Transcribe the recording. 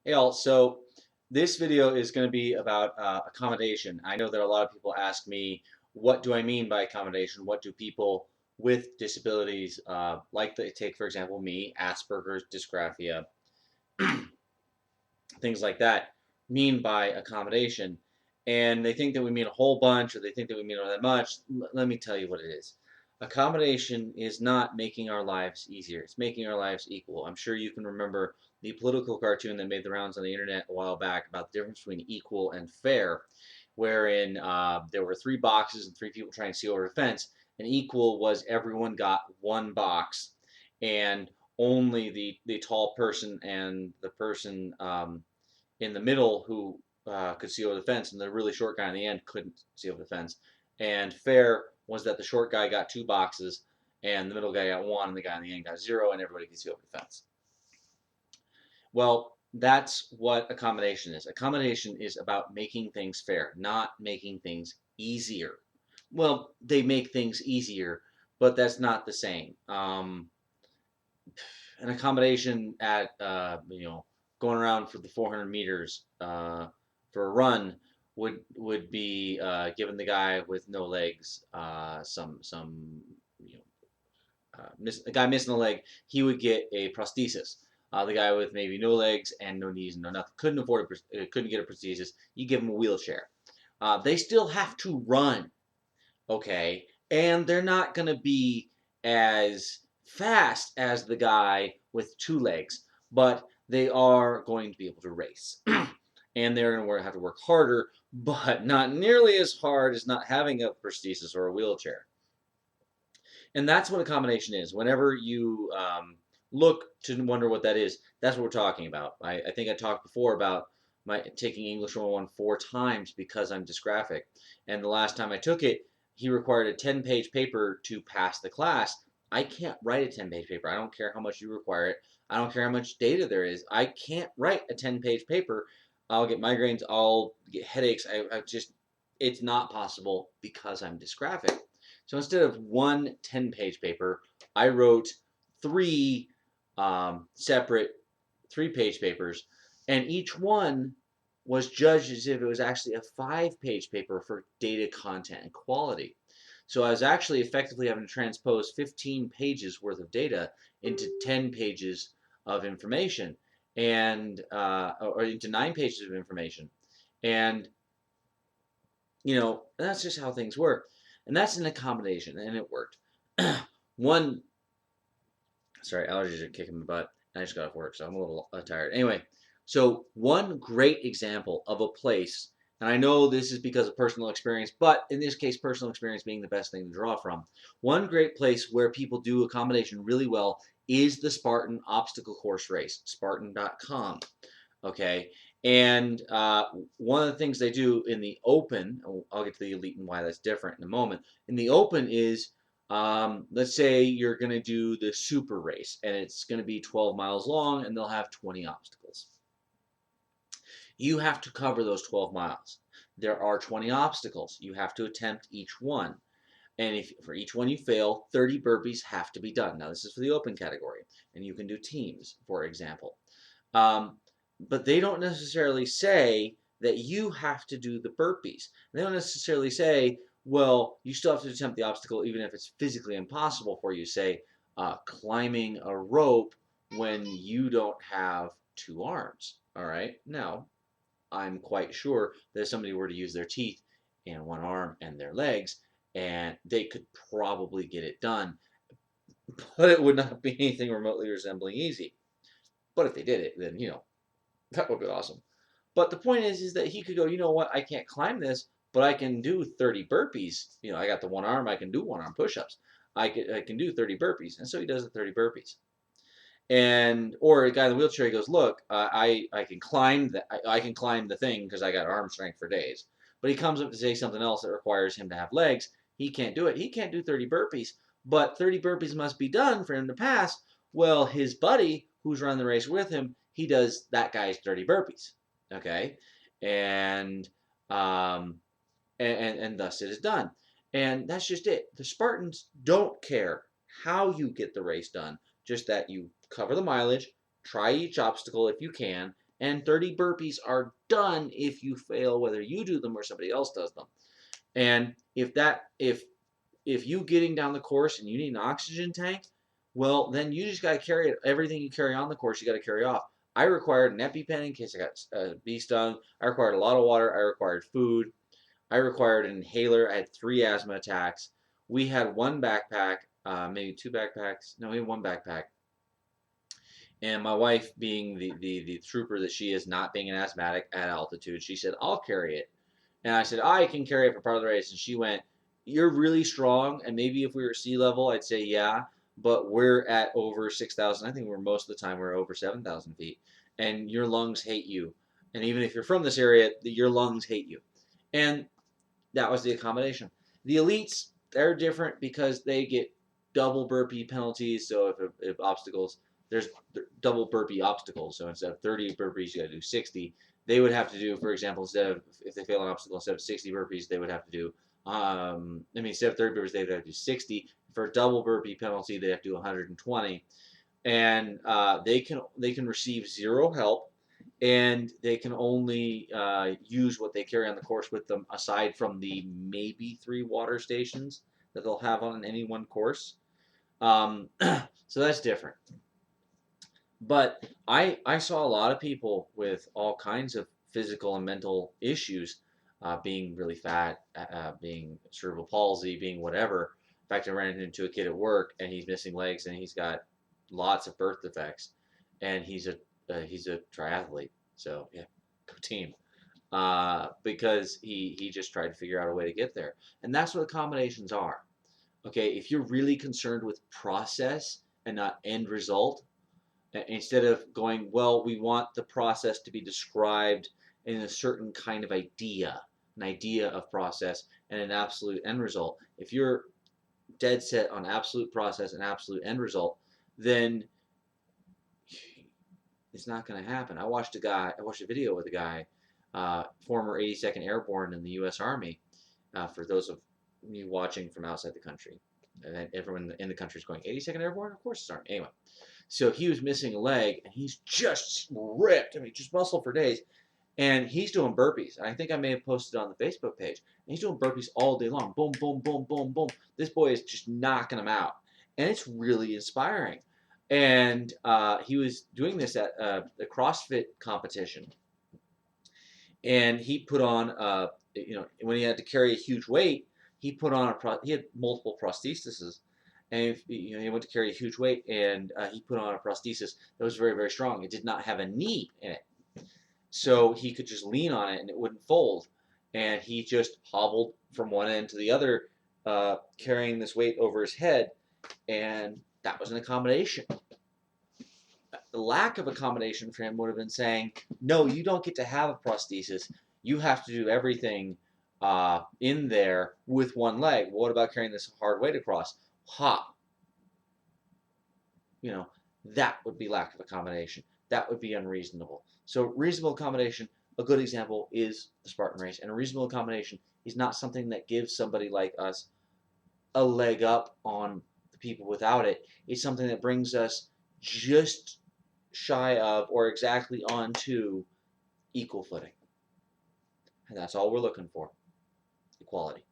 Hey all, so this video is going to be about accommodation. I know that a lot of people ask me, what do I mean by accommodation? What do people with disabilities, like they take, for example, me, Asperger's, dysgraphia, things like that, mean by accommodation? And they think that we mean a whole bunch, or they think that we mean that much. Let me tell you what it is. Accommodation is not making our lives easier. It's making our lives equal. I'm sure you can remember the political cartoon that made the rounds on the internet a while back about the difference between equal and fair, wherein there were three boxes and three people trying to see over a fence. And equal was everyone got one box, and only the tall person and the person in the middle who could see over the fence, and the really short guy in the end couldn't see over the fence. And fair was that the short guy got two boxes, and the middle guy got one, and the guy in the end got zero, and everybody could see over the fence. Well, that's what accommodation is. Accommodation is about making things fair, not making things easier. Well, they make things easier, but that's not the same. An accommodation at going around for the 400 meters for a run would be giving the guy with no legs some you a guy missing a leg, he would get a prosthesis. The guy with maybe no legs and no knees and no nothing couldn't get a prosthesis. You give him a wheelchair. They still have to run, okay, and they're not going to be as fast as the guy with two legs, but they are going to be able to race. And they're going to have to work harder, but not nearly as hard as not having a prosthesis or a wheelchair. And that's what accommodation is. Whenever you look to wonder what that is, that's what we're talking about. I think I talked before about my taking English 101 4 times because I'm dysgraphic. And the last time I took it, he required a 10-page paper to pass the class. I can't write a 10-page paper. I don't care how much you require it. I don't care how much data there is. I can't write a 10-page paper. I'll get migraines. I'll get headaches. I just, it's not possible because I'm dysgraphic. So instead of one 10-page paper, I wrote three separate 3-page papers, and each one was judged as if it was actually a 5-page paper for data content and quality. So I was actually effectively having to transpose 15 pages worth of data into 10 pages of information, and or into 9 pages of information, and that's just how things work. And that's an accommodation, and it worked. One, sorry, allergies are kicking my butt. I just got off work, so I'm a little tired. Anyway, so one great example of a place, and I know this is because of personal experience, but in this case, personal experience being the best thing to draw from. One great place where people do accommodation really well is the Spartan obstacle course race, Spartan.com. Okay, and one of the things they do in the open, I'll get to the elite and why that's different in a moment. In the open is, let's say you're going to do the super race, and it's going to be 12 miles long, and they'll have 20 obstacles. You have to cover those 12 miles. There are 20 obstacles. You have to attempt each one. And if for each one you fail, 30 burpees have to be done. Now, this is for the open category, and you can do teams, for example. But they don't necessarily say that you have to do the burpees. They don't necessarily say, well, you still have to attempt the obstacle even if it's physically impossible for you, say, climbing a rope when you don't have 2 arms. All right? Now, I'm quite sure that if somebody were to use their teeth and 1 arm and their legs, and they could probably get it done, but it would not be anything remotely resembling easy. But if they did it, then, that would be awesome. But the point is that he could go, you know what, I can't climb this, but I can do 30 burpees. I got the 1 arm, I can do 1 arm push-ups. I can do 30 burpees. And so he does the 30 burpees. And or a guy in the wheelchair, he goes, look, I can climb I can climb the thing because I got arm strength for days. But he comes up to say something else that requires him to have legs. He can't do it. He can't do 30 burpees, but 30 burpees must be done for him to pass. Well, his buddy, who's running the race with him, he does that guy's 30 burpees. Okay, and and thus it is done. And that's just it. The Spartans don't care how you get the race done, just that you cover the mileage, try each obstacle if you can, And 30 burpees are done if you fail, whether you do them or somebody else does them. And if you getting down the course and you need an oxygen tank, well, then you just got to carry it. Everything you carry on the course, you got to carry off. I required an EpiPen in case I got bee stung. I required a lot of water. I required food. I required an inhaler. I had 3 asthma attacks. We had one backpack, maybe 2 backpacks. No, we had one backpack. And my wife, being the trooper that she is, not being an asthmatic at altitude, she said, I'll carry it. And I said, I can carry it for part of the race. And she went, you're really strong. And maybe if we were at sea level, I'd say, yeah. But we're at over 6,000. I think we're most of the time we're over 7,000 feet. And your lungs hate you. And even if you're from this area, your lungs hate you. And that was the accommodation. The elites, they're different because they get double burpee penalties. So if obstacles, there's double burpee obstacles. So instead of 30 burpees, you got to do 60. They would have to do, for example, if they fail an obstacle, instead of 60 burpees, they would have to do, instead of 30 burpees, they would have to do 60. For a double burpee penalty, they have to do 120. And they can receive zero help, and they can only use what they carry on the course with them, aside from the maybe 3 water stations that they'll have on any one course. So that's different. But I saw a lot of people with all kinds of physical and mental issues, being really fat, being cerebral palsy, being whatever. In fact, I ran into a kid at work, and he's missing legs, and he's got lots of birth defects, and he's a triathlete. So yeah, go team. Because he just tried to figure out a way to get there, and that's what accommodations are. Okay, if you're really concerned with process and not end result, instead of going, well, we want the process to be described in a certain kind of idea, an idea of process and an absolute end result. If you're dead set on absolute process and absolute end result, then it's not going to happen. I watched a video with a guy, former 82nd Airborne in the U.S. Army. For those of you watching from outside the country, and everyone in the country is going, 82nd Airborne? Of course it's Army. Anyway, so he was missing a leg, and he's just ripped. I mean, just muscle for days. And he's doing burpees. I think I may have posted on the Facebook page. And he's doing burpees all day long. Boom, boom, boom, boom, boom. This boy is just knocking them out. And it's really inspiring. And he was doing this at a CrossFit competition. And he put on, when he had to carry a huge weight, he had multiple prostheses. And he went to carry a huge weight, and he put on a prosthesis that was very, very strong. It did not have a knee in it. So he could just lean on it and it wouldn't fold. And he just hobbled from one end to the other, carrying this weight over his head. And that was an accommodation. The lack of accommodation for him would have been saying, no, you don't get to have a prosthesis. You have to do everything in there with one leg. What about carrying this hard weight across? Ha! That would be lack of accommodation. That would be unreasonable. So reasonable accommodation, a good example is the Spartan race. And a reasonable accommodation is not something that gives somebody like us a leg up on the people without it. It's something that brings us just shy of or exactly onto equal footing. And that's all we're looking for, equality.